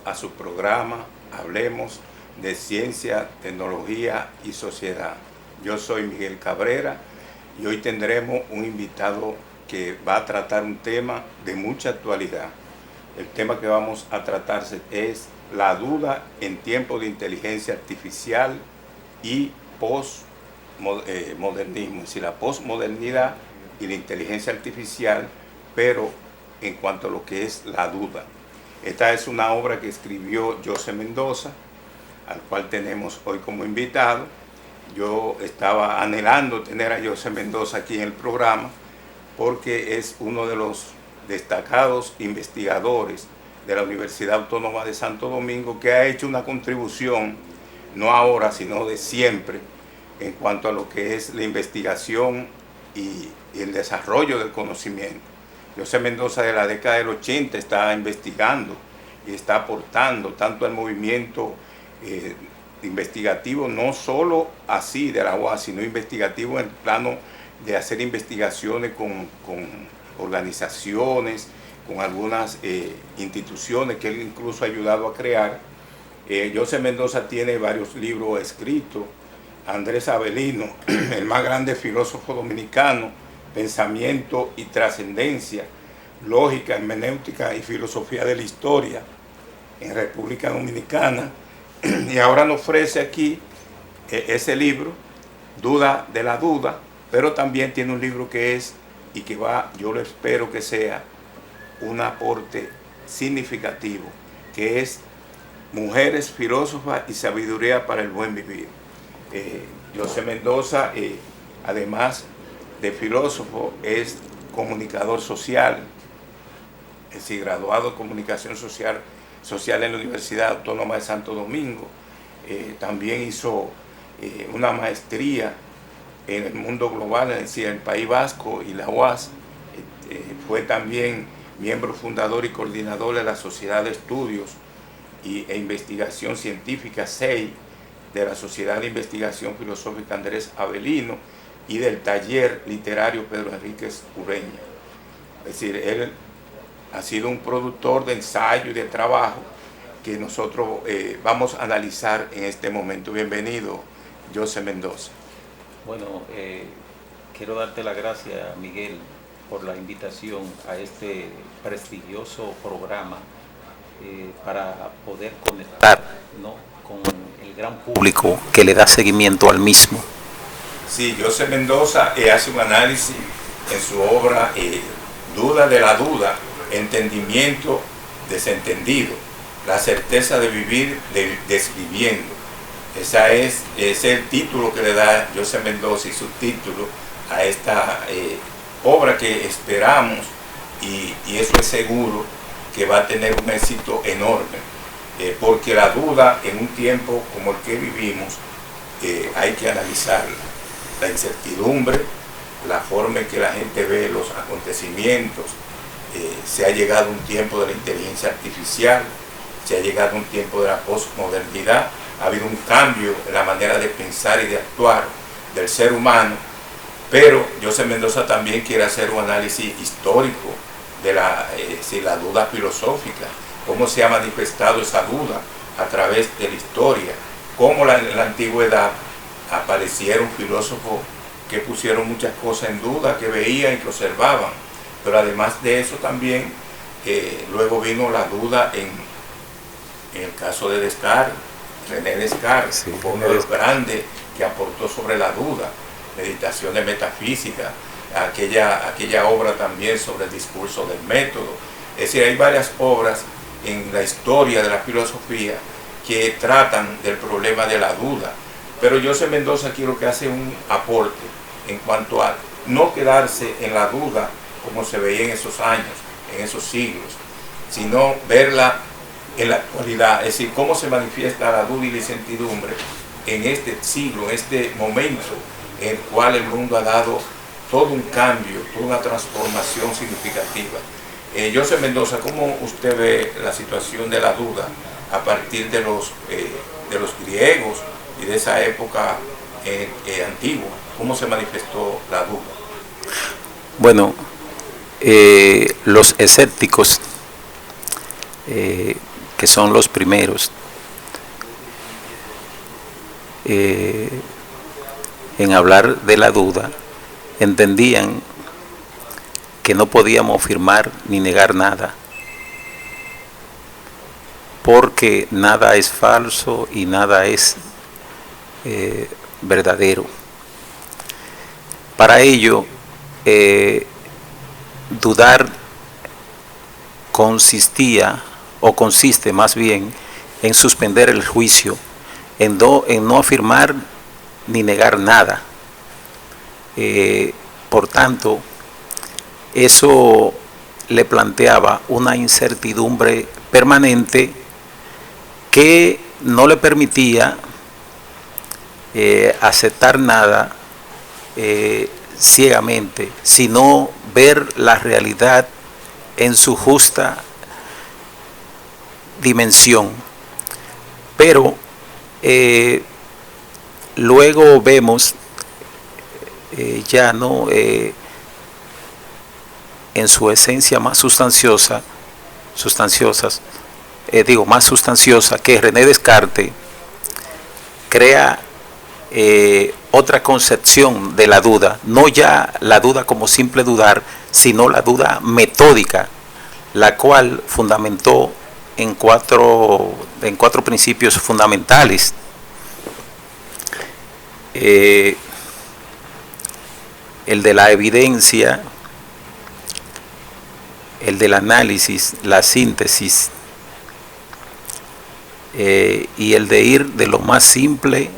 a su programa Hablemos de Ciencia, Tecnología y Sociedad. Yo soy Miguel Cabrera y hoy tendremos un invitado que va a tratar un tema de mucha actualidad. El tema que vamos a tratar es la duda en tiempos de inteligencia artificial y postmodernismo, es decir, la postmodernidad y la inteligencia artificial, pero en cuanto a lo que es la duda. Esta es una obra que escribió José Mendoza, al cual tenemos hoy como invitado. Yo estaba anhelando tener a José Mendoza aquí en el programa porque es uno de los destacados investigadores de la Universidad Autónoma de Santo Domingo, que ha hecho una contribución, no ahora, sino de siempre, en cuanto a lo que es la investigación y el desarrollo del conocimiento. José Mendoza de la década del 80 está investigando y está aportando tanto al movimiento investigativo, no solo así de la UAS, sino investigativo en el plano de hacer investigaciones con organizaciones, con algunas instituciones que él incluso ha ayudado a crear. José Mendoza tiene varios libros escritos. Andrés Avelino, el más grande filósofo dominicano, Pensamiento y Trascendencia, Lógica, Hermenéutica y Filosofía de la Historia en República Dominicana. Y ahora nos ofrece aquí ese libro, Duda de la Duda, pero también tiene un libro que es, y que va, yo lo espero que sea, un aporte significativo, que es Mujeres, Filósofas y Sabiduría para el Buen Vivir. José Mendoza, además de filósofo, es comunicador social, es decir, graduado de Comunicación Social en la Universidad Autónoma de Santo Domingo. También hizo una maestría en el mundo global, es decir, el País Vasco y la UAS. Fue también miembro fundador y coordinador de la Sociedad de Estudios e Investigación Científica SEI, de la Sociedad de Investigación Filosófica Andrés Avelino y del Taller Literario Pedro Enríquez Ureña. Es decir, él ha sido un productor de ensayo y de trabajo que nosotros vamos a analizar en este momento. Bienvenido, José Mendoza. Bueno, quiero darte las gracias, Miguel, por la invitación a este prestigioso programa para poder conectar, ¿no?, con el gran público que le da seguimiento al mismo. Sí, José Mendoza hace un análisis en su obra Duda de la Duda, Entendimiento Desentendido, la certeza de vivir desviviendo. Ese es el título que le da José Mendoza y subtítulo a esta obra que esperamos, y eso es seguro que va a tener un éxito enorme, porque la duda en un tiempo como el que vivimos hay que analizarla. La incertidumbre, la forma en que la gente ve los acontecimientos, se ha llegado a un tiempo de la inteligencia artificial, se ha llegado a un tiempo de la posmodernidad, ha habido un cambio en la manera de pensar y de actuar del ser humano, pero José Mendoza también quiere hacer un análisis histórico de la duda filosófica, cómo se ha manifestado esa duda a través de la historia, cómo en la antigüedad aparecieron filósofos que pusieron muchas cosas en duda, que veían y que observaban, pero además de eso también luego vino la duda en el caso de Descartes. René Descartes, sí, fue uno de los grandes que aportó sobre la duda, Meditaciones Metafísicas, aquella obra también sobre el discurso del método. Es decir, hay varias obras en la historia de la filosofía que tratan del problema de la duda. Pero José Mendoza quiero que hace un aporte en cuanto a no quedarse en la duda como se veía en esos años, en esos siglos, sino verla en la actualidad, es decir, cómo se manifiesta la duda y la incertidumbre en este siglo, en este momento en el cual el mundo ha dado todo un cambio, toda una transformación significativa. José Mendoza, ¿cómo usted ve la situación de la duda a partir de los griegos y de esa época antigua? ¿Cómo se manifestó la duda? Bueno, los escépticos que son los primeros, en hablar de la duda, entendían que no podíamos afirmar ni negar nada, porque nada es falso y nada es verdadero. Para ello, dudar consiste más bien en suspender el juicio, en no afirmar ni negar nada. Por tanto, eso le planteaba una incertidumbre permanente que no le permitía aceptar nada ciegamente, sino ver la realidad en su justa dimensión. Pero luego vemos ya no en su esencia más sustanciosa que René Descartes crea otra concepción de la duda, no ya la duda como simple dudar, sino la duda metódica, la cual fundamentó en cuatro principios fundamentales. El de la evidencia, el del análisis, la síntesis, y el de ir de lo más simple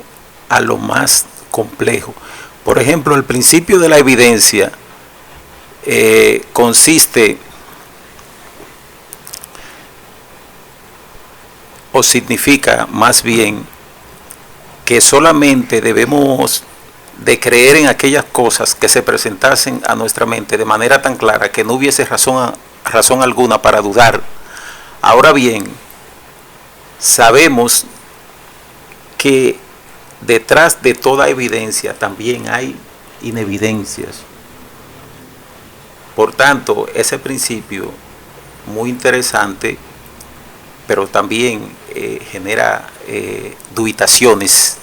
a lo más complejo. Por ejemplo, el principio de la evidencia consiste o significa más bien que solamente debemos de creer en aquellas cosas que se presentasen a nuestra mente de manera tan clara que no hubiese razón alguna para dudar. Ahora bien, sabemos que detrás de toda evidencia también hay inevidencias. Por tanto, ese principio muy interesante, pero también genera dubitaciones.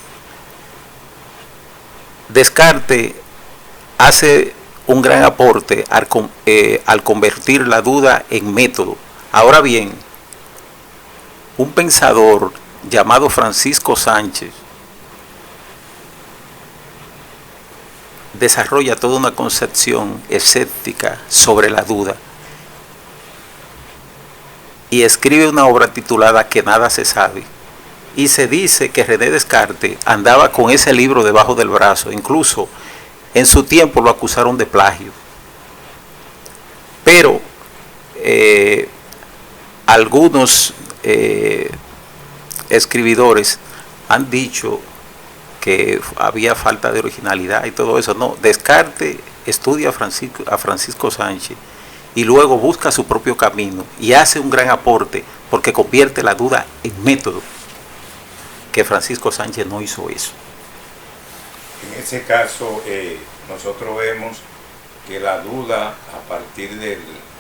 Descartes hace un gran aporte al convertir la duda en método. Ahora bien, un pensador llamado Francisco Sánchez desarrolla toda una concepción escéptica sobre la duda y escribe una obra titulada Que nada se sabe, y se dice que René Descartes andaba con ese libro debajo del brazo. Incluso en su tiempo lo acusaron de plagio, pero algunos escribidores han dicho que había falta de originalidad y todo eso. No, Descartes estudia a Francisco Sánchez y luego busca su propio camino y hace un gran aporte porque convierte la duda en método, que Francisco Sánchez no hizo eso. En ese caso, nosotros vemos que la duda a partir de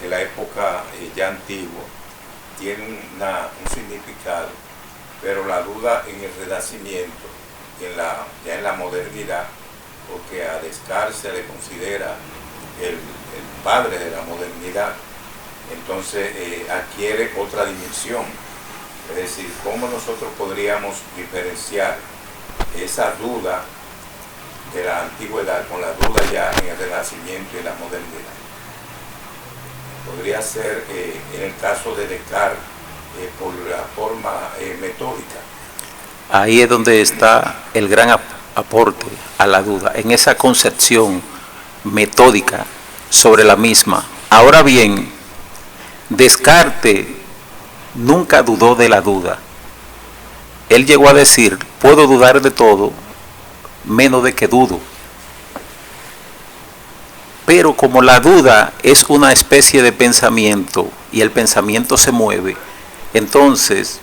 la época ya antigua tiene un significado, pero la duda en el Renacimiento, ya en la modernidad, porque a Descartes se le considera el padre de la modernidad, entonces adquiere otra dimensión. Es decir, cómo nosotros podríamos diferenciar esa duda de la antigüedad con la duda ya en el Renacimiento y la modernidad. Podría ser en el caso de Descartes por la forma metódica. Ahí es donde está el gran aporte a la duda, en esa concepción metódica sobre la misma. Ahora bien, Descartes nunca dudó de la duda. Él llegó a decir: puedo dudar de todo, menos de que dudo. Pero como la duda es una especie de pensamiento y el pensamiento se mueve, entonces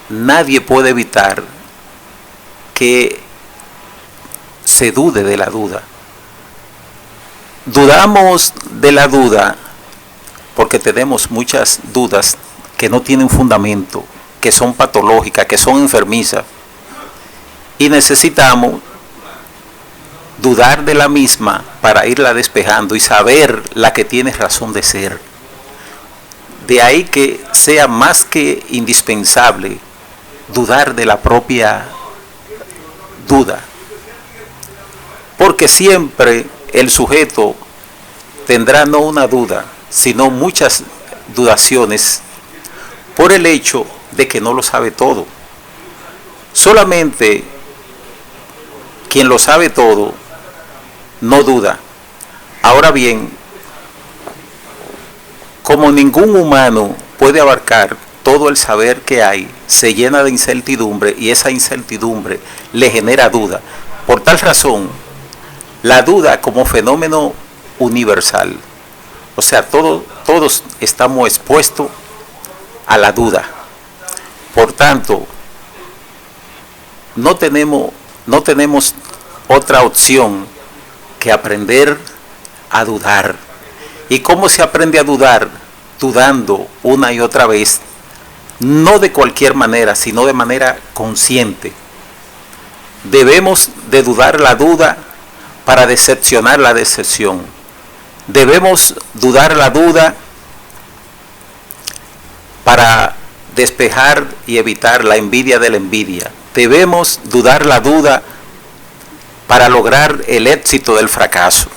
nadie puede evitar que se dude de la duda. Dudamos de la duda porque tenemos muchas dudas que no tienen fundamento, que son patológicas, que son enfermizas, y necesitamos dudar de la misma para irla despejando y saber la que tiene razón de ser. De ahí que sea más que indispensable dudar de la propia duda, porque siempre el sujeto tendrá no una duda, sino muchas dudaciones por el hecho de que no lo sabe todo. Solamente quien lo sabe todo no duda. Ahora bien, como ningún humano puede abarcar todo el saber que hay, se llena de incertidumbre y esa incertidumbre le genera duda. Por tal razón, la duda como fenómeno universal, o sea, todos estamos expuestos a la duda. Por tanto, no tenemos otra opción que aprender a dudar. ¿Y cómo se aprende a dudar? Dudando una y otra vez, no de cualquier manera, sino de manera consciente. Debemos de dudar la duda para decepcionar la decepción. Debemos dudar la duda para despejar y evitar la envidia de la envidia. Debemos dudar la duda para lograr el éxito del fracaso.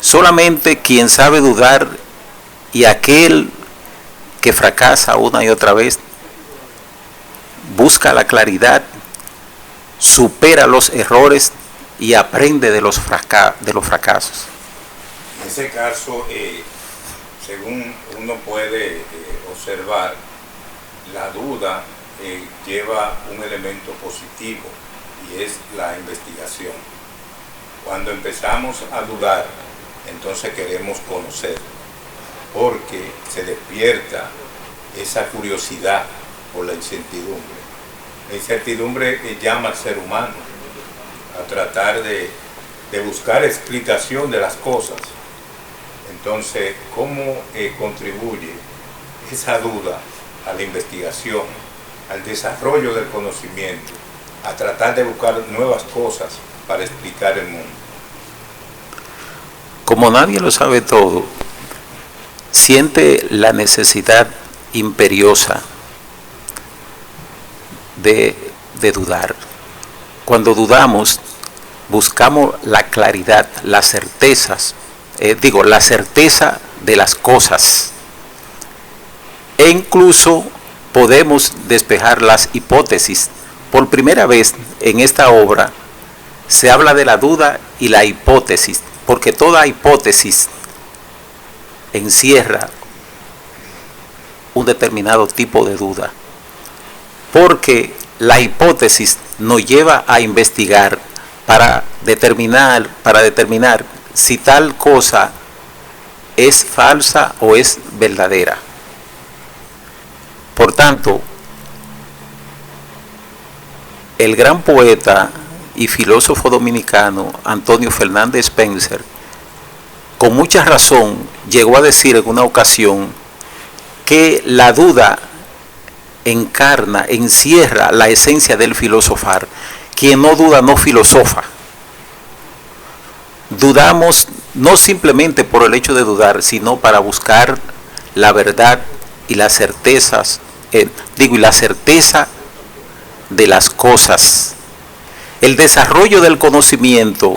Solamente quien sabe dudar y aquel que fracasa una y otra vez busca la claridad, supera los errores y aprende de los fracasos. En ese caso, según uno puede observar, la duda lleva un elemento positivo y es la investigación. Cuando empezamos a dudar, entonces queremos conocer, porque se despierta esa curiosidad por la incertidumbre. La incertidumbre llama al ser humano a tratar de buscar explicación de las cosas. Entonces, ¿cómo contribuye esa duda a la investigación, al desarrollo del conocimiento, a tratar de buscar nuevas cosas para explicar el mundo? Como nadie lo sabe todo, siente la necesidad imperiosa de dudar. Cuando dudamos, buscamos la claridad, las certezas, la certeza de las cosas. E incluso podemos despejar las hipótesis. Por primera vez en esta obra se habla de la duda y la hipótesis, porque toda hipótesis encierra un determinado tipo de duda. Porque la hipótesis nos lleva a investigar para determinar si tal cosa es falsa o es verdadera. Por tanto, el gran poeta y filósofo dominicano Antonio Fernández Spencer, con mucha razón, llegó a decir en una ocasión que la duda encierra la esencia del filosofar. Quien no duda no filosofa. Dudamos no simplemente por el hecho de dudar, sino para buscar la verdad y las certezas, y la certeza de las cosas. El desarrollo del conocimiento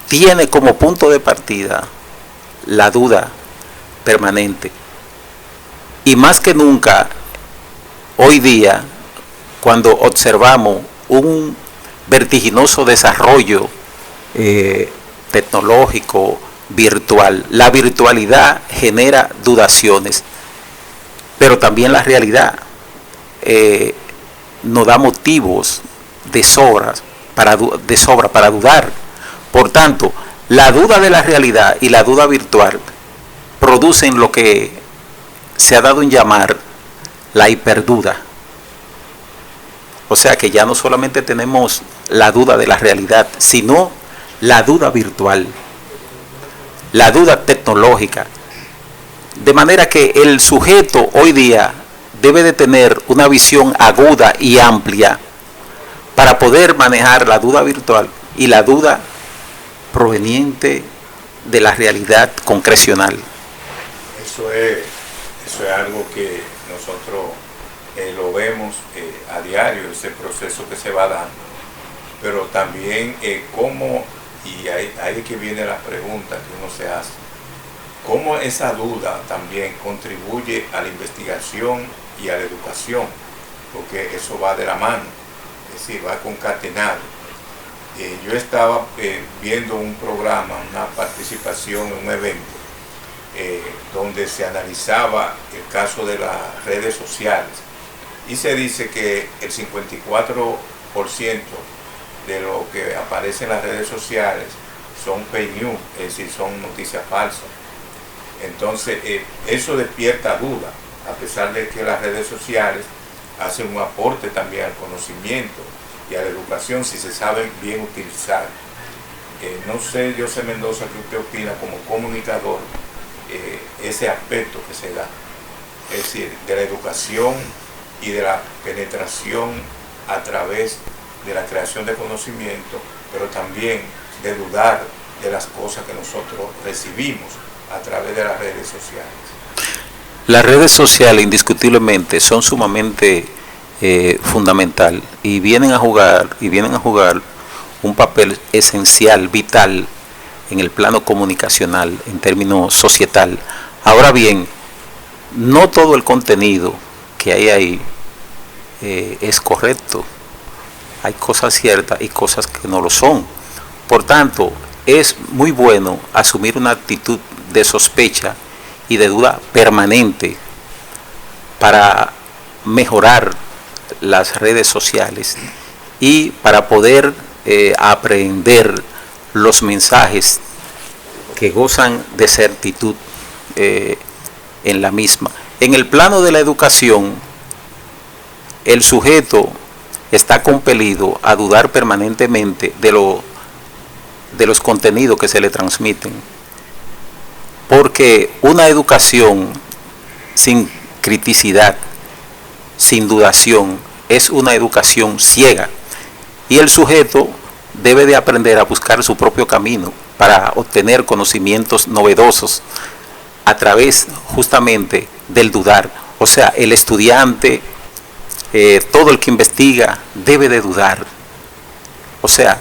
tiene como punto de partida la duda permanente. Y más que nunca, hoy día, cuando observamos un vertiginoso desarrollo tecnológico, virtual, la virtualidad genera dudaciones, pero también la realidad nos da motivos de sobra para dudar. Por tanto, la duda de la realidad y la duda virtual producen lo que se ha dado en llamar la hiperduda. O sea que ya no solamente tenemos la duda de la realidad, sino la duda virtual. la duda tecnológica. De manera que el sujeto hoy día debe de tener una visión aguda y amplia para poder manejar la duda virtual y la duda proveniente de la realidad concrecional. Eso es algo que nosotros lo vemos a diario, ese proceso que se va dando. Pero también cómo, y ahí es que viene la pregunta que uno se hace, cómo esa duda también contribuye a la investigación y a la educación, porque eso va de la mano, es decir, va concatenado. Yo estaba viendo un programa, una participación en un evento, donde se analizaba el caso de las redes sociales, y se dice que el 54% de lo que aparece en las redes sociales son fake news, es decir, son noticias falsas. Entonces, eso despierta duda, a pesar de que las redes sociales hacen un aporte también al conocimiento y a la educación si se saben bien utilizar. No sé, José Mendoza, ¿qué usted opina como comunicador ese aspecto que se da? Es decir, de la educación y de la penetración a través de la creación de conocimiento, pero también de dudar de las cosas que nosotros recibimos a través de las redes sociales. Las redes sociales indiscutiblemente son sumamente fundamental y vienen a jugar un papel esencial, vital en el plano comunicacional, en términos societal. Ahora bien, no todo el contenido que hay ahí es correcto. Hay cosas ciertas y cosas que no lo son. Por tanto, es muy bueno asumir una actitud de sospecha y de duda permanente para mejorar las redes sociales y para poder aprender los mensajes que gozan de certitud en la misma. En el plano de la educación, el sujeto está compelido a dudar permanentemente de los contenidos que se le transmiten, porque una educación sin criticidad, sin dudación, es una educación ciega, y el sujeto debe de aprender a buscar su propio camino para obtener conocimientos novedosos a través justamente del dudar. O sea, el estudiante, todo el que investiga debe de dudar. O sea,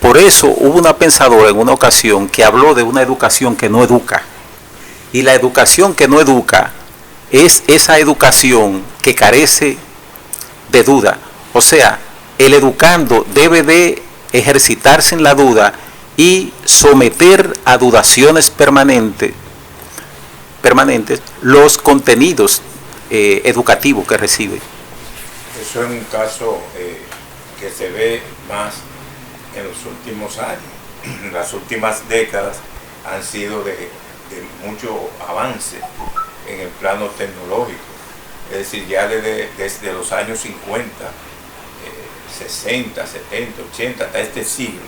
por eso hubo una pensadora en una ocasión que habló de una educación que no educa. Y la educación que no educa es esa educación que carece de duda. O sea, el educando debe de ejercitarse en la duda y someter a dudaciones permanentes los contenidos educativos que recibe. Eso es un caso que se ve más en los últimos años. Las últimas décadas han sido de mucho avance en el plano tecnológico. Es decir, ya desde los años 50, 60, 70, 80, hasta este siglo,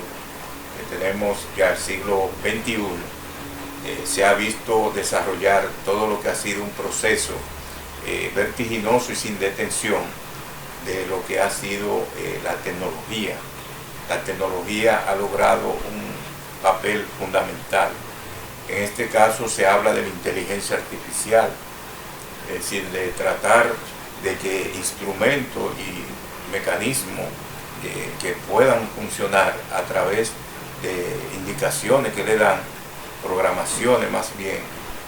que tenemos ya el siglo XXI, se ha visto desarrollar todo lo que ha sido un proceso vertiginoso y sin detención de lo que ha sido la tecnología. La tecnología ha logrado un papel fundamental. En este caso se habla de la inteligencia artificial, es decir, de tratar de que instrumentos y mecanismos que puedan funcionar a través de indicaciones que le dan, programaciones más bien,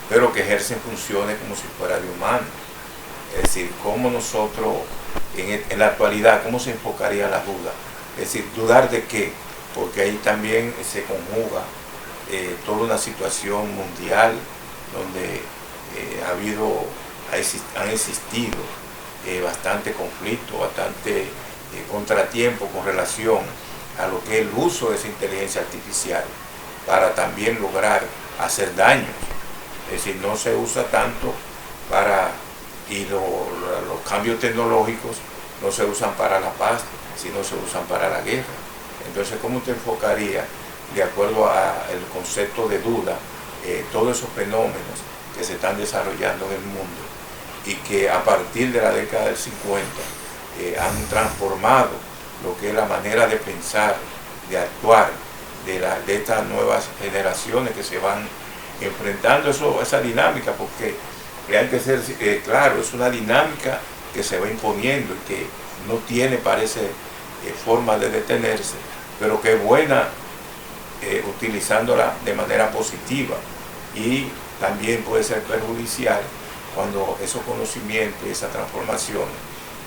pero que ejercen funciones como si fuera de humano. Es decir, cómo nosotros, en la actualidad, cómo se enfocaría la duda. Es decir, dudar de qué, porque ahí también se conjuga toda una situación mundial donde han existido bastante conflicto, bastante contratiempo con relación a lo que es el uso de esa inteligencia artificial para también lograr hacer daño. Es decir, no se usa tanto y los cambios tecnológicos no se usan para la paz, sino se usan para la guerra. Entonces, ¿cómo usted enfocaría de acuerdo al concepto de duda, todos esos fenómenos que se están desarrollando en el mundo y que a partir de la década del 50 han transformado lo que es la manera de pensar, de actuar de estas nuevas generaciones que se van enfrentando esa dinámica, porque hay que ser claro, es una dinámica que se va imponiendo y que no tiene, parece, forma de detenerse, pero que es buena utilizándola de manera positiva, y también puede ser perjudicial cuando esos conocimientos y esas transformaciones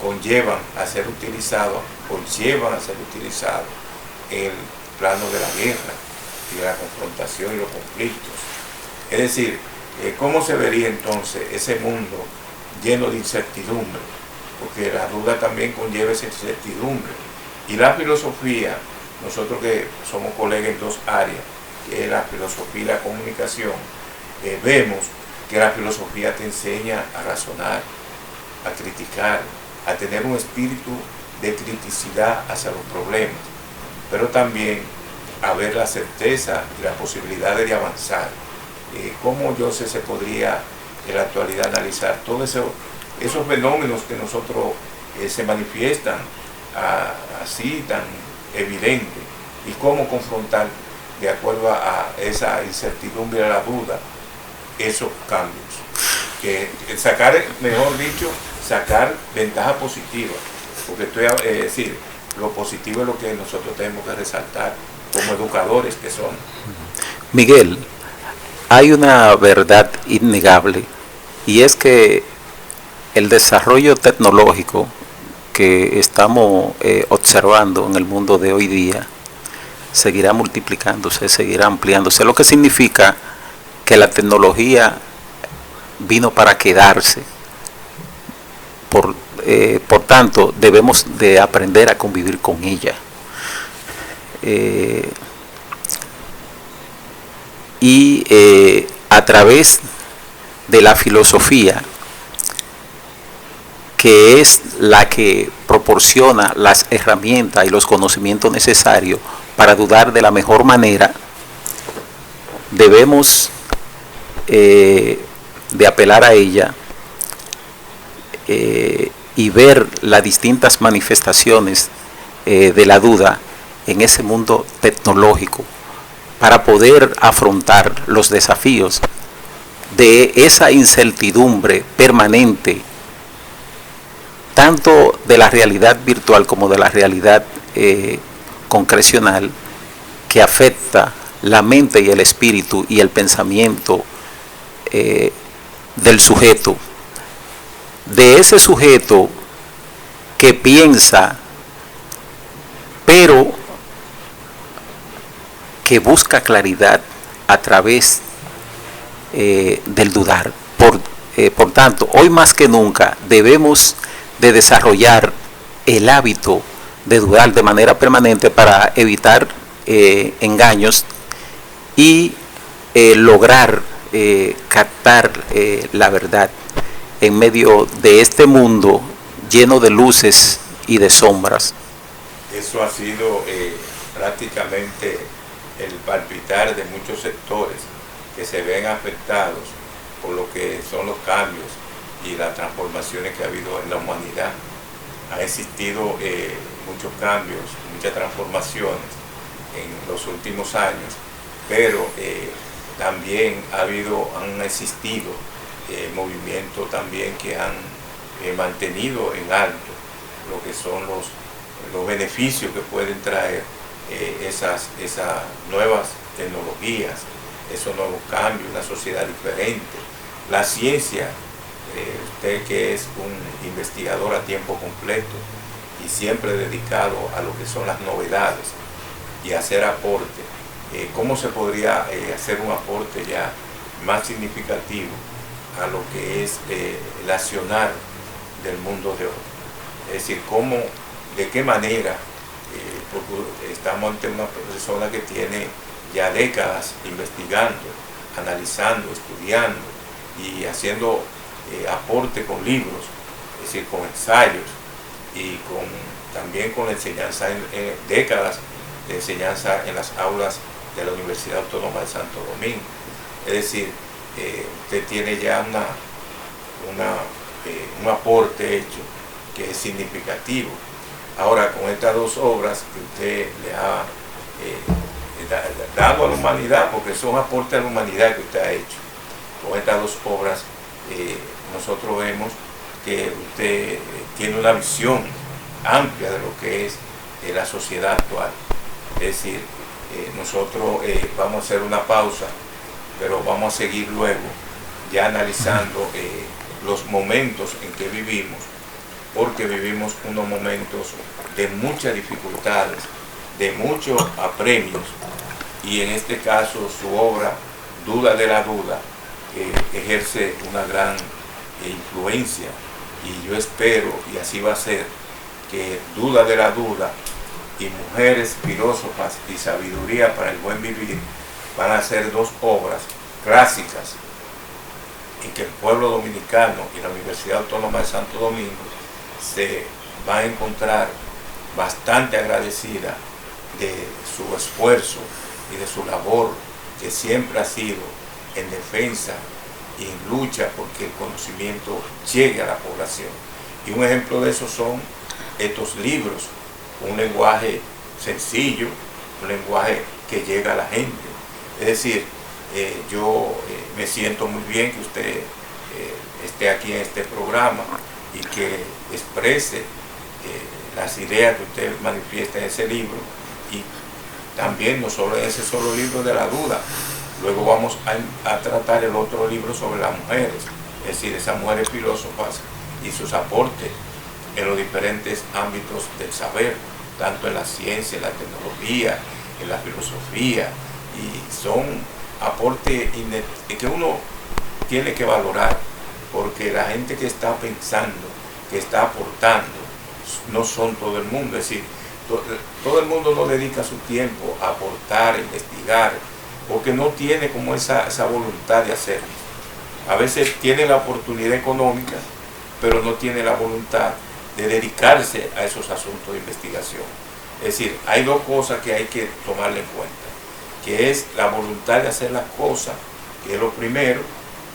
conllevan a ser utilizados o llevan a ser utilizados en el plano de la guerra y de la confrontación y los conflictos. Es decir, ¿cómo se vería entonces ese mundo lleno de incertidumbre? Porque la duda también conlleva esa incertidumbre. Y la filosofía, nosotros que somos colegas en dos áreas, que es la filosofía y la comunicación, vemos que la filosofía te enseña a razonar, a criticar, a tener un espíritu de criticidad hacia los problemas, pero también a ver la certeza y las posibilidades de avanzar. ¿Cómo yo se podría en la actualidad analizar todos esos fenómenos que nosotros se manifiestan así tan evidente, y cómo confrontar de acuerdo a esa incertidumbre, a la duda, esos cambios? Sacar, mejor dicho, sacar ventaja positiva, porque es decir, lo positivo es lo que nosotros tenemos que resaltar como educadores que somos. Miguel, hay una verdad innegable, y es que el desarrollo tecnológico que estamos observando en el mundo de hoy día seguirá multiplicándose, seguirá ampliándose, lo que significa que la tecnología vino para quedarse. Por tanto, debemos de aprender a convivir con ella. A través de la filosofía, que es la que proporciona las herramientas y los conocimientos necesarios para dudar de la mejor manera, debemos de apelar a ella y ver las distintas manifestaciones de la duda en ese mundo tecnológico, para poder afrontar los desafíos de esa incertidumbre permanente, tanto de la realidad virtual como de la realidad concrecional, que afecta la mente y el espíritu y el pensamiento del sujeto, de ese sujeto que piensa, pero que busca claridad a través del dudar. Por tanto, hoy más que nunca debemos de desarrollar el hábito de dudar de manera permanente para evitar engaños y lograr captar la verdad en medio de este mundo lleno de luces y de sombras. Eso ha sido prácticamente el palpitar de muchos sectores que se ven afectados por lo que son los cambios y las transformaciones que ha habido en la humanidad. Ha existido muchos cambios, muchas transformaciones en los últimos años, pero también han existido movimientos también que han mantenido en alto lo que son los beneficios que pueden traer esas nuevas tecnologías, esos nuevos cambios, una sociedad diferente. La ciencia, usted que es un investigador a tiempo completo y siempre dedicado a lo que son las novedades y hacer aporte, ¿cómo se podría hacer un aporte ya más significativo a lo que es el accionar del mundo de hoy? Es decir, de qué manera, porque estamos ante una persona que tiene ya décadas investigando, analizando, estudiando y haciendo aporte con libros, es decir, con ensayos y también con enseñanza, décadas de enseñanza en las aulas de la Universidad Autónoma de Santo Domingo. Es decir, usted tiene ya un aporte hecho que es significativo. Ahora, con estas dos obras que usted le ha dado a la humanidad, porque son aportes a la humanidad que usted ha hecho, con estas dos obras nosotros vemos que usted tiene una visión amplia de lo que es la sociedad actual. Es decir, nosotros vamos a hacer una pausa, pero vamos a seguir luego ya analizando los momentos en que vivimos, porque vivimos unos momentos de muchas dificultades, de muchos apremios, y en este caso su obra, Duda de la Duda, ejerce una gran influencia, y yo espero, y así va a ser, que Duda de la Duda y Mujeres Filósofas y Sabiduría para el Buen Vivir van a ser dos obras clásicas en que el pueblo dominicano y la Universidad Autónoma de Santo Domingo se va a encontrar bastante agradecida de su esfuerzo y de su labor, que siempre ha sido en defensa y en lucha porque el conocimiento llegue a la población. Y un ejemplo de eso son estos libros, un lenguaje sencillo, un lenguaje que llega a la gente. Es decir, yo me siento muy bien que usted esté aquí en este programa y que exprese las ideas que usted manifiesta en ese libro, y también no solo en ese solo libro de la duda. Luego vamos a tratar el otro libro sobre las mujeres, es decir, esas mujeres filósofas y sus aportes en los diferentes ámbitos del saber, tanto en la ciencia, en la tecnología, en la filosofía, y son aportes que uno tiene que valorar, porque la gente que está pensando, que está aportando, no son todo el mundo. Es decir, todo el mundo no dedica su tiempo a aportar, a investigar, porque no tiene como esa voluntad de hacerlo. A veces tiene la oportunidad económica, pero no tiene la voluntad de dedicarse a esos asuntos de investigación. Es decir, hay dos cosas que hay que tomarle en cuenta, que es la voluntad de hacer las cosas, que es lo primero,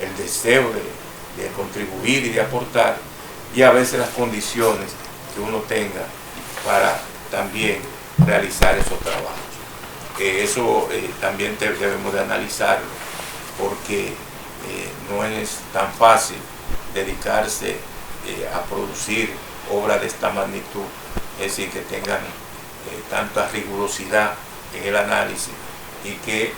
el deseo de contribuir y de aportar, y a veces las condiciones que uno tenga para también realizar esos trabajos. Eso también debemos de analizarlo, porque no es tan fácil dedicarse a producir obras de esta magnitud, es decir, que tengan tanta rigurosidad en el análisis, y que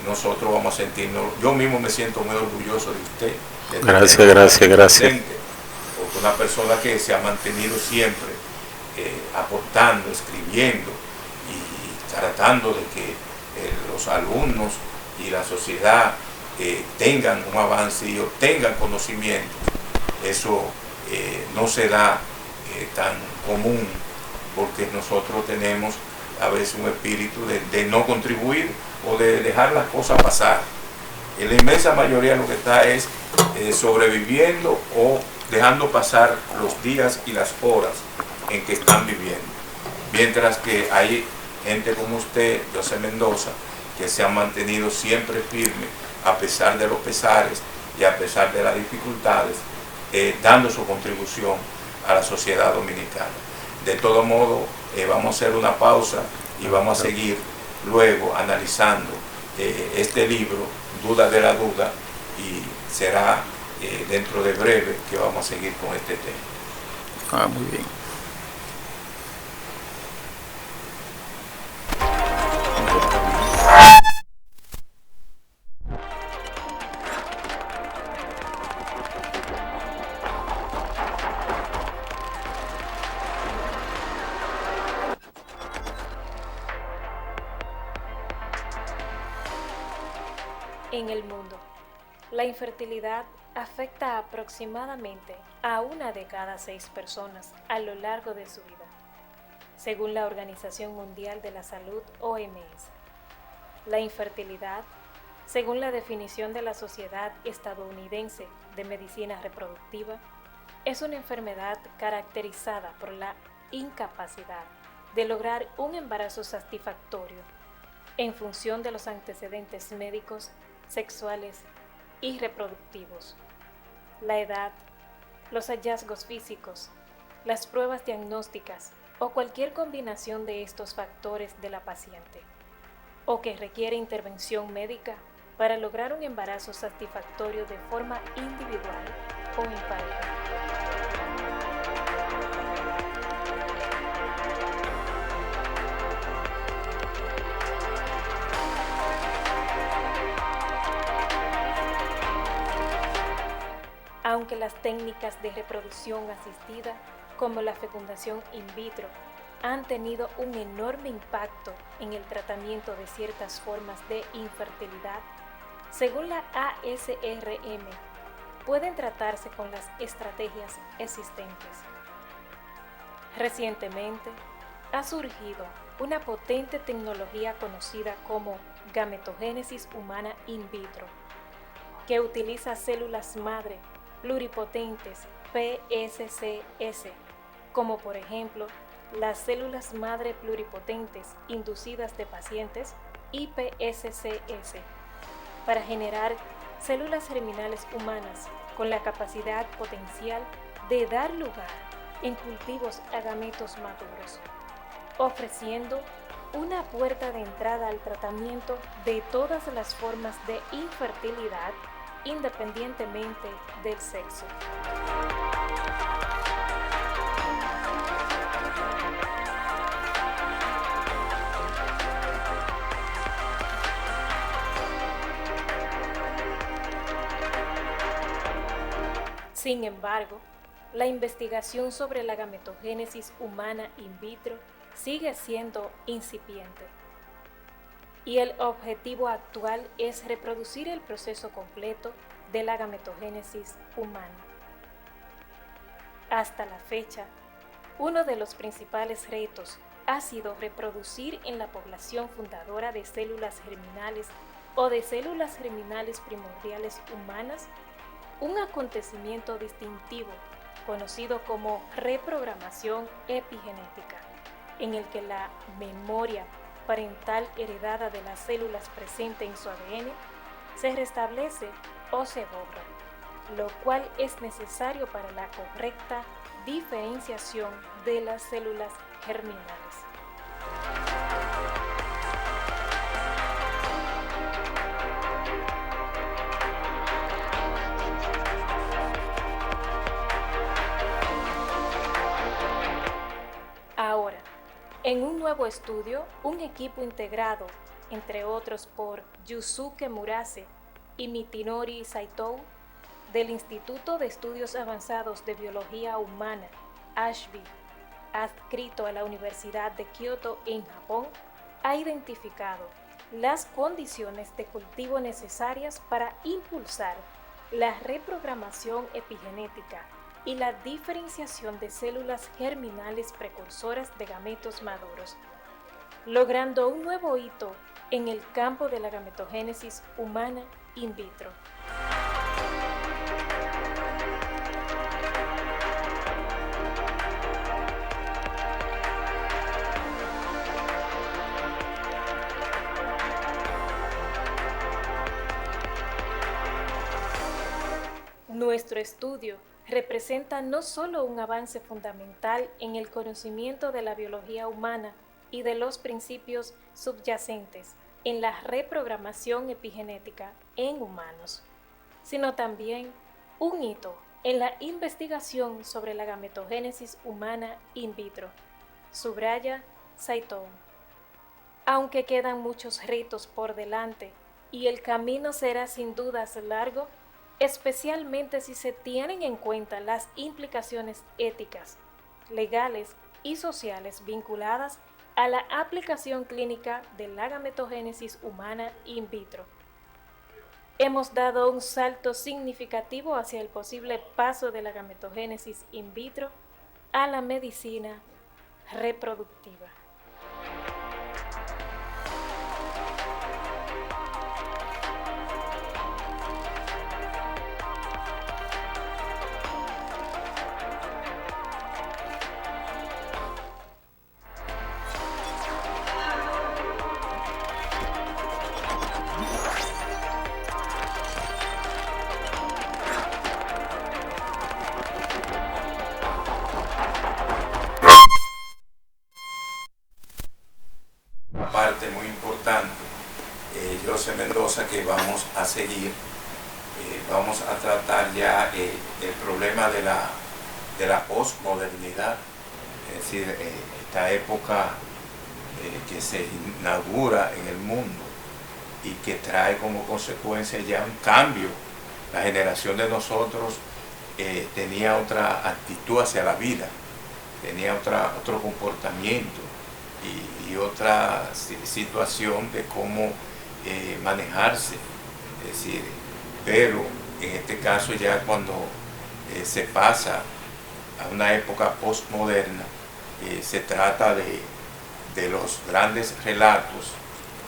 nosotros vamos a sentirnos, yo mismo me siento muy orgulloso de usted. Gracias. Porque una persona que se ha mantenido siempre aportando, escribiendo y tratando de que los alumnos y la sociedad tengan un avance y obtengan conocimiento. Eso no se da tan común, porque nosotros tenemos a veces un espíritu de no contribuir o de dejar las cosas pasar. En la inmensa mayoría lo que está es sobreviviendo o dejando pasar los días y las horas en que están viviendo. Mientras que hay gente como usted, José Mendoza, que se ha mantenido siempre firme a pesar de los pesares y a pesar de las dificultades, dando su contribución a la sociedad dominicana. De todo modo, vamos a hacer una pausa y vamos a seguir luego analizando este libro, Duda de la Duda, y será dentro de breve que vamos a seguir con este tema. Muy bien. En el mundo, la infertilidad afecta aproximadamente a 1 de cada 6 personas a lo largo de su vida, según la Organización Mundial de la Salud, OMS. La infertilidad, según la definición de la Sociedad Estadounidense de Medicina Reproductiva, es una enfermedad caracterizada por la incapacidad de lograr un embarazo satisfactorio, en función de los antecedentes médicos, sexuales y reproductivos, la edad, los hallazgos físicos, las pruebas diagnósticas o cualquier combinación de estos factores de la paciente, o que requiere intervención médica para lograr un embarazo satisfactorio de forma individual o en pareja. Aunque las técnicas de reproducción asistida, como la fecundación in vitro, han tenido un enorme impacto en el tratamiento de ciertas formas de infertilidad, según la ASRM, pueden tratarse con las estrategias existentes. Recientemente, ha surgido una potente tecnología conocida como gametogénesis humana in vitro, que utiliza células madre pluripotentes PSCS, como por ejemplo las células madre pluripotentes inducidas de pacientes iPSCS, para generar células germinales humanas con la capacidad potencial de dar lugar en cultivos a gametos maduros, ofreciendo una puerta de entrada al tratamiento de todas las formas de infertilidad independientemente del sexo. Sin embargo, la investigación sobre la gametogénesis humana in vitro sigue siendo incipiente, y el objetivo actual es reproducir el proceso completo de la gametogénesis humana. Hasta la fecha, uno de los principales retos ha sido reproducir en la población fundadora de células germinales o de células germinales primordiales humanas un acontecimiento distintivo conocido como reprogramación epigenética, en el que la memoria parental heredada de las células presente en su ADN se restablece o se borra, lo cual es necesario para la correcta diferenciación de las células germinales. Ahora, en un nuevo estudio, un equipo integrado, entre otros por Yusuke Murase y Mitinori Saito, del Instituto de Estudios Avanzados de Biología Humana, ASHBI, adscrito a la Universidad de Kioto en Japón, ha identificado las condiciones de cultivo necesarias para impulsar la reprogramación epigenética y la diferenciación de células germinales precursoras de gametos maduros, logrando un nuevo hito en el campo de la gametogénesis humana in vitro. Nuestro estudio representa no solo un avance fundamental en el conocimiento de la biología humana y de los principios subyacentes en la reprogramación epigenética en humanos, sino también un hito en la investigación sobre la gametogénesis humana in vitro, subraya Saito. Aunque quedan muchos retos por delante y el camino será sin dudas largo, especialmente si se tienen en cuenta las implicaciones éticas, legales y sociales vinculadas a la aplicación clínica de la gametogénesis humana in vitro. Hemos dado un salto significativo hacia el posible paso de la gametogénesis in vitro a la medicina reproductiva. una parte muy importante, José Mendoza, que vamos a seguir. Vamos a tratar ya el problema de la posmodernidad, es decir, esta época que se inaugura en el mundo y que trae como consecuencia ya un cambio. La generación de nosotros tenía otra actitud hacia la vida, tenía otro comportamiento y otra situación de cómo manejarse. Es decir, pero en este caso ya cuando se pasa a una época postmoderna, se trata de los grandes relatos,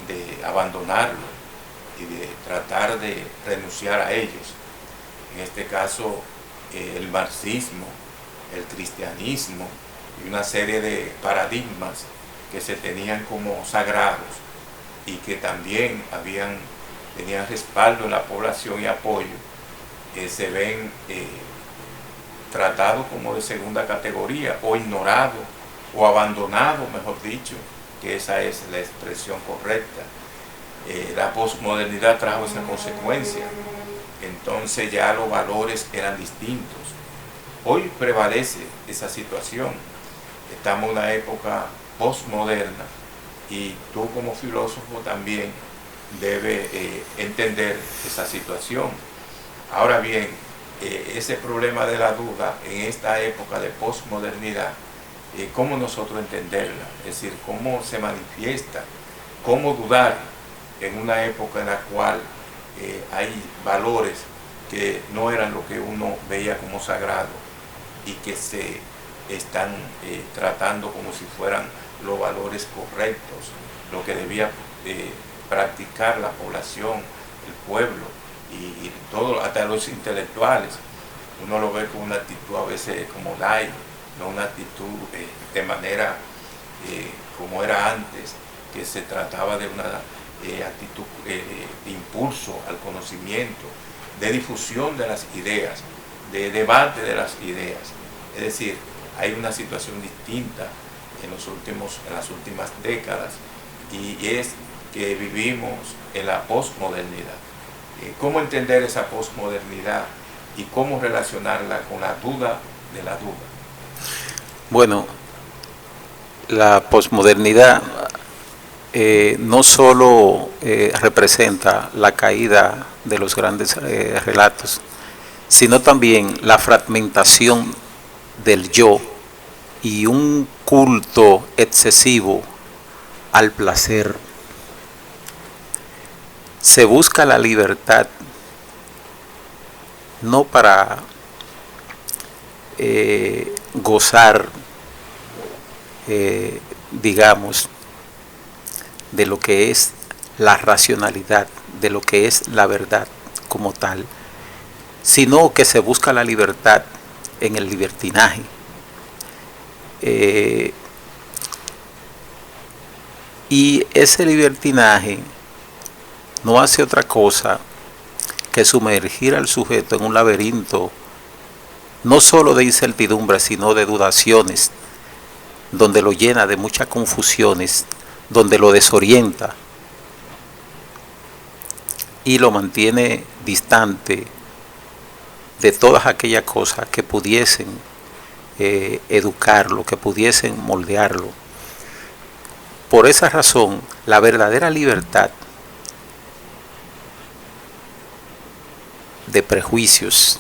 de abandonarlo y de tratar de renunciar a ellos. En este caso, el marxismo, el cristianismo y una serie de paradigmas que se tenían como sagrados y que también tenían respaldo en la población y apoyo, se ven tratados como de segunda categoría o ignorados o abandonados, mejor dicho, que esa es la expresión correcta. La posmodernidad trajo esa consecuencia. Entonces ya los valores eran distintos. Hoy prevalece esa situación. Estamos en una época postmoderna y tú como filósofo también debes entender esa situación. Ahora bien, ese problema de la duda en esta época de posmodernidad, ¿cómo nosotros entenderla? Es decir, ¿cómo se manifiesta? ¿Cómo dudar en una época en la cual hay valores que no eran lo que uno veía como sagrado y que se están tratando como si fueran los valores correctos, lo que debía practicar la población, el pueblo y todo, hasta los intelectuales? Uno lo ve con una actitud a veces como laica, no una actitud de manera como era antes, que se trataba de una actitud de impulso al conocimiento, de difusión de las ideas, de debate de las ideas. Es decir, hay una situación distinta en las últimas décadas y es que vivimos en la posmodernidad. ¿Cómo entender esa posmodernidad y cómo relacionarla con la duda de la duda? Bueno, la posmodernidad no solo representa la caída de los grandes relatos, sino también la fragmentación del yo y un culto excesivo al placer. Se busca la libertad no para gozar, digamos, de lo que es la racionalidad, de lo que es la verdad como tal, sino que se busca la libertad en el libertinaje. Y ese libertinaje no hace otra cosa que sumergir al sujeto en un laberinto no solo de incertidumbre, sino de dudaciones, donde lo llena de muchas confusiones, donde lo desorienta y lo mantiene distante de todas aquellas cosas que pudiesen educarlo, que pudiesen moldearlo. Por esa razón, la verdadera libertad de prejuicios,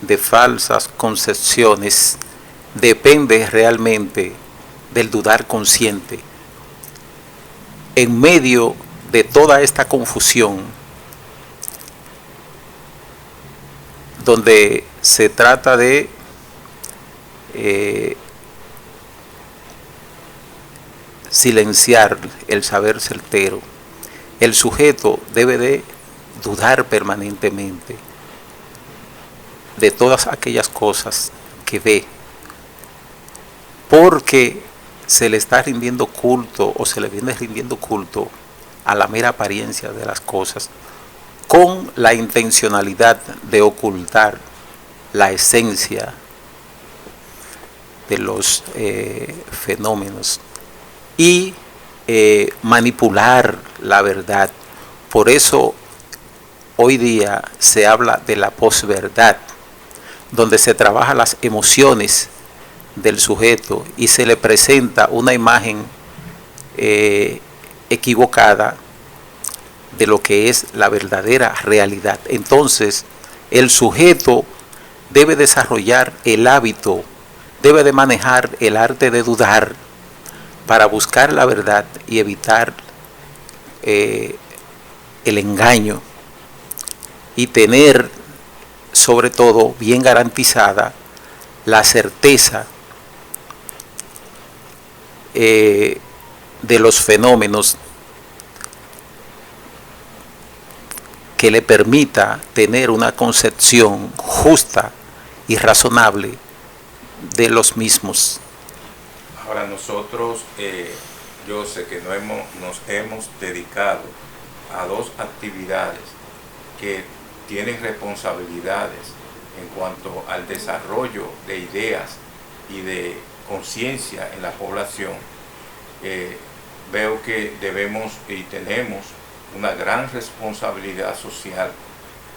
de falsas concepciones, depende realmente del dudar consciente. En medio de toda esta confusión, donde se trata de silenciar el saber certero, el sujeto debe de dudar permanentemente de todas aquellas cosas que ve, porque se le está rindiendo culto o se le viene rindiendo culto a la mera apariencia de las cosas, con la intencionalidad de ocultar la esencia de los fenómenos y manipular la verdad. Por eso hoy día se habla de la posverdad, donde se trabaja las emociones del sujeto y se le presenta una imagen equivocada de lo que es la verdadera realidad. Entonces, el sujeto debe desarrollar el hábito, debe de manejar el arte de dudar para buscar la verdad y evitar el engaño, y tener sobre todo bien garantizada la certeza de los fenómenos que le permita tener una concepción justa y razonable de los mismos. Ahora nosotros, yo sé que nos hemos dedicado a dos actividades que tienen responsabilidades en cuanto al desarrollo de ideas y de conciencia en la población. Veo que debemos y tenemos una gran responsabilidad social,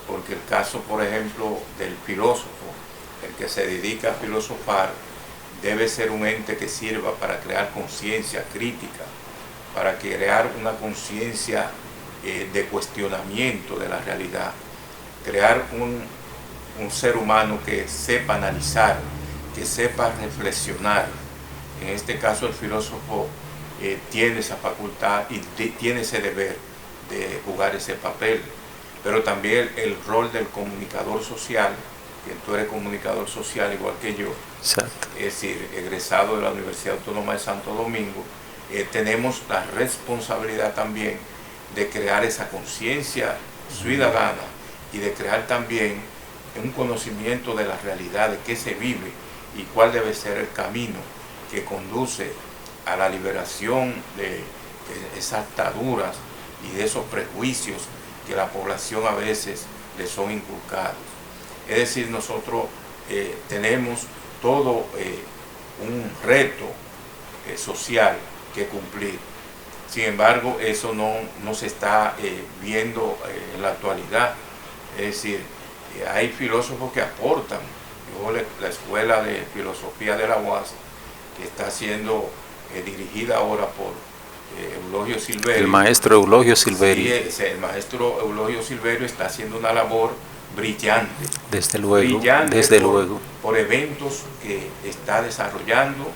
porque el caso, por ejemplo, del filósofo, el que se dedica a filosofar, debe ser un ente que sirva para crear conciencia crítica, para crear una conciencia de cuestionamiento de la realidad, crear un ser humano que sepa analizar, que sepa reflexionar. En este caso el filósofo tiene esa facultad y tiene ese deber de jugar ese papel, pero también el rol del comunicador social, que tú eres comunicador social igual que yo. Exacto. Es decir, egresado de la Universidad Autónoma de Santo Domingo, tenemos la responsabilidad también de crear esa conciencia ciudadana y de crear también un conocimiento de la realidad, de qué se vive y cuál debe ser el camino que conduce a la liberación de esas ataduras y de esos prejuicios que la población a veces le son inculcados. Es decir, nosotros tenemos todo un reto social que cumplir. Sin embargo, eso no se está viendo en la actualidad. Es decir, hay filósofos que aportan. La Escuela de Filosofía de la UAS, que está siendo dirigida ahora por Eulogio Silverio. El maestro Eulogio Silverio. Sí, el maestro Eulogio Silverio está haciendo una labor brillante. Desde luego, Brillante desde luego. Por eventos que está desarrollando,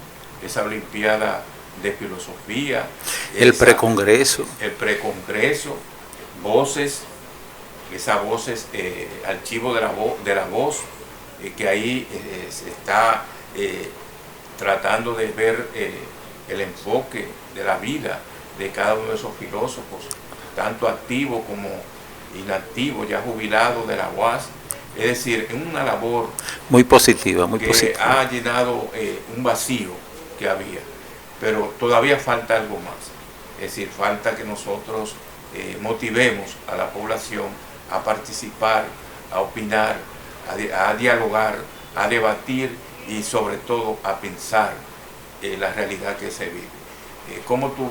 esa Olimpiada de Filosofía. El precongreso. El precongreso, voces, esas voces, archivo de la voz, que ahí se está tratando de ver el enfoque de la vida de cada uno de esos filósofos, tanto activo como inactivo, ya jubilado de la UAS. Es decir, es una labor muy positiva, muy que positiva. ha llenado un vacío que había, pero todavía falta algo más. Es decir, falta que nosotros motivemos a la población a participar, a opinar, a dialogar, a debatir y sobre todo a pensar la realidad que se vive. ¿Cómo tú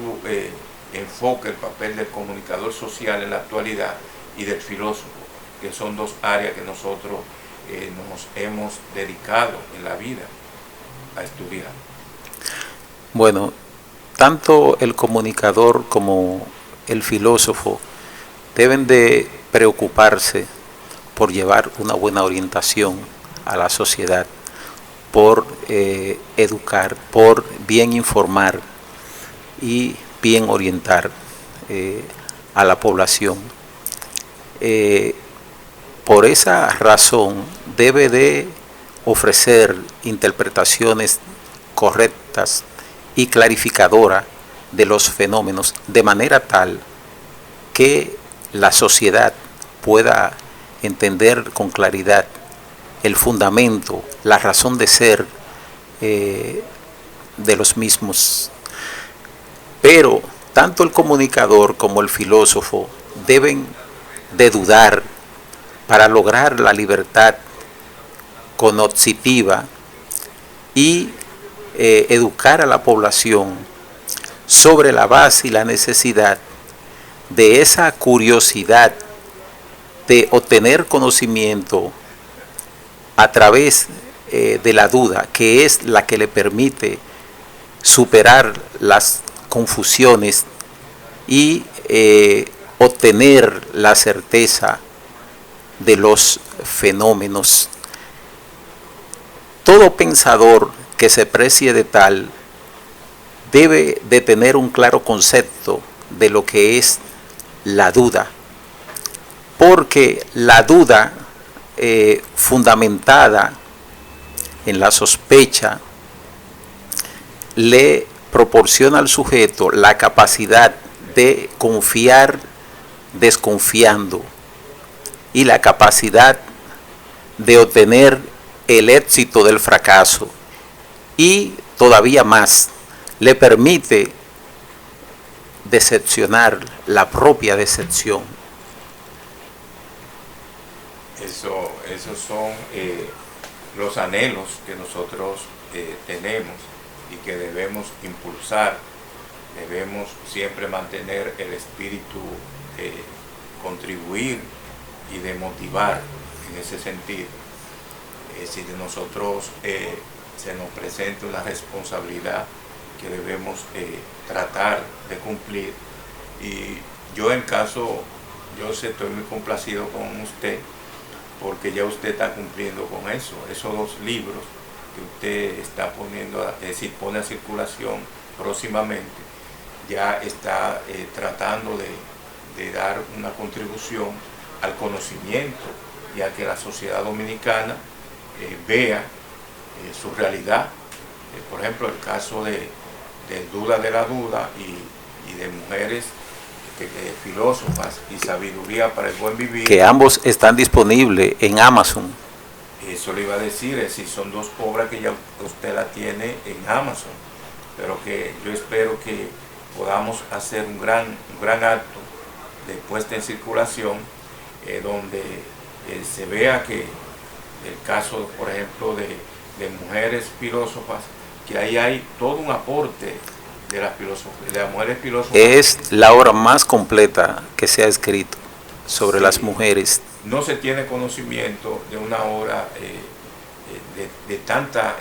enfocas el papel del comunicador social en la actualidad y del filósofo, que son dos áreas que nosotros nos hemos dedicado en la vida a estudiar? Bueno, tanto el comunicador como el filósofo deben de preocuparse por llevar una buena orientación a la sociedad, por educar, por bien informar y bien orientar a la población. Por esa razón debe de ofrecer interpretaciones correctas y clarificadoras de los fenómenos, de manera tal que la sociedad pueda entender con claridad el fundamento, la razón de ser de los mismos. Pero tanto el comunicador como el filósofo deben de dudar para lograr la libertad cognitiva y educar a la población sobre la base y la necesidad de esa curiosidad de obtener conocimiento a través de la duda, que es la que le permite superar las confusiones y obtener la certeza de los fenómenos. Todo pensador que se precie de tal debe de tener un claro concepto de lo que es la duda, porque la duda fundamentada en la sospecha le proporciona al sujeto la capacidad de confiar desconfiando y la capacidad de obtener el éxito del fracaso, y todavía más le permite decepcionar la propia decepción. Esos son los anhelos que nosotros tenemos y que debemos impulsar. Debemos siempre mantener el espíritu de contribuir y de motivar en ese sentido. Si de nosotros se nos presenta una responsabilidad que debemos tratar de cumplir, y yo estoy muy complacido con usted, porque ya usted está cumpliendo con eso. Esos 2 libros que usted está pone a circulación próximamente, ya está tratando de dar una contribución al conocimiento, ya que la sociedad dominicana vea su realidad. Por ejemplo, el caso de Duda de la Duda y de Mujeres Filósofas y Sabiduría para el Buen Vivir, que ambos están disponibles en Amazon. Eso le iba a decir, es decir, son 2 obras que ya usted la tiene en Amazon, pero que yo espero que podamos hacer un gran acto de puesta en circulación, donde se vea que el caso, por ejemplo, de Mujeres Filósofas, que ahí hay todo un aporte de las mujeres filósofas. Es la obra más completa que se ha escrito sobre las mujeres. No se tiene conocimiento de una obra de tanta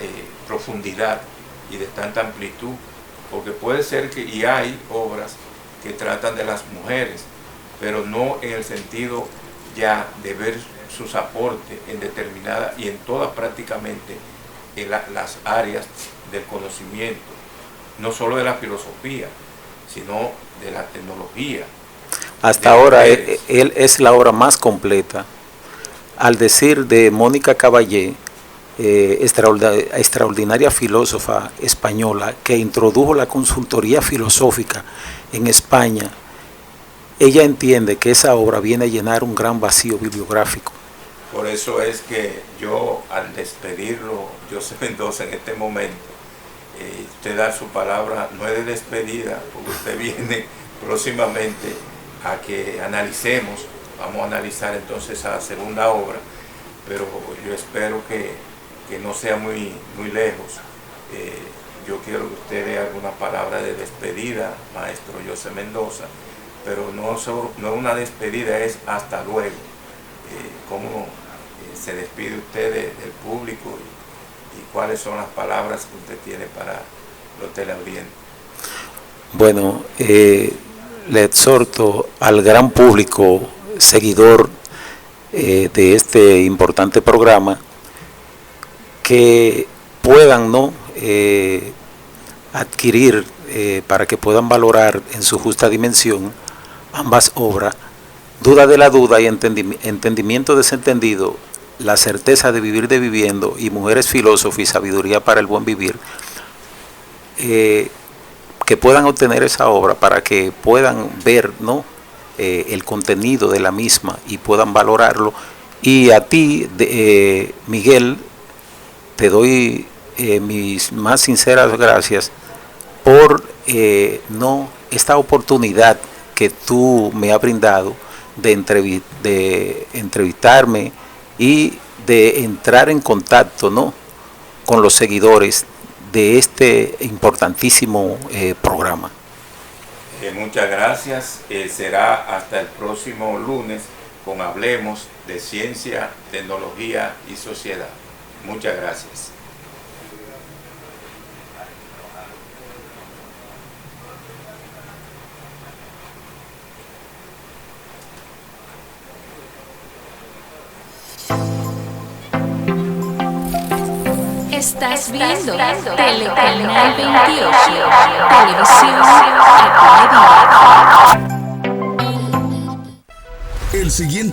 profundidad y de tanta amplitud, porque puede ser que, y hay obras que tratan de las mujeres, pero no en el sentido ya de ver sus aportes en determinadas y en todas prácticamente en las áreas del conocimiento, no solo de la filosofía, sino de la tecnología. Hasta ahora él es la obra más completa. Al decir de Mónica Caballé, extraordinaria filósofa española que introdujo la consultoría filosófica en España, ella entiende que esa obra viene a llenar un gran vacío bibliográfico. Por eso es que yo, al despedirlo, José Mendoza, en este momento, usted da su palabra, no es de despedida, porque usted viene próximamente a que analicemos, vamos a analizar entonces a la segunda obra, pero yo espero que no sea muy lejos. Yo quiero que usted dé alguna palabra de despedida, maestro José Mendoza, pero no una despedida, es hasta luego. ¿Cómo se despide usted del público y cuáles son las palabras que usted tiene para los teleaudientes? Bueno, le exhorto al gran público seguidor de este importante programa que puedan adquirir para que puedan valorar en su justa dimensión ambas obras, Duda de la Duda y Entendimiento Desentendido, La Certeza de Vivir de Viviendo, y Mujeres Filósofas y Sabiduría para el Buen Vivir, que puedan obtener esa obra para que puedan ver el contenido de la misma y puedan valorarlo. Y a ti, Miguel, te doy mis más sinceras gracias por esta oportunidad que tú me has brindado de entrevistarme y de entrar en contacto con los seguidores de este importantísimo programa. Muchas gracias. Será hasta el próximo lunes con Hablemos de Ciencia, Tecnología y Sociedad. Muchas gracias. Estás viendo Telecanal 28, televisión a tu medida. El siguiente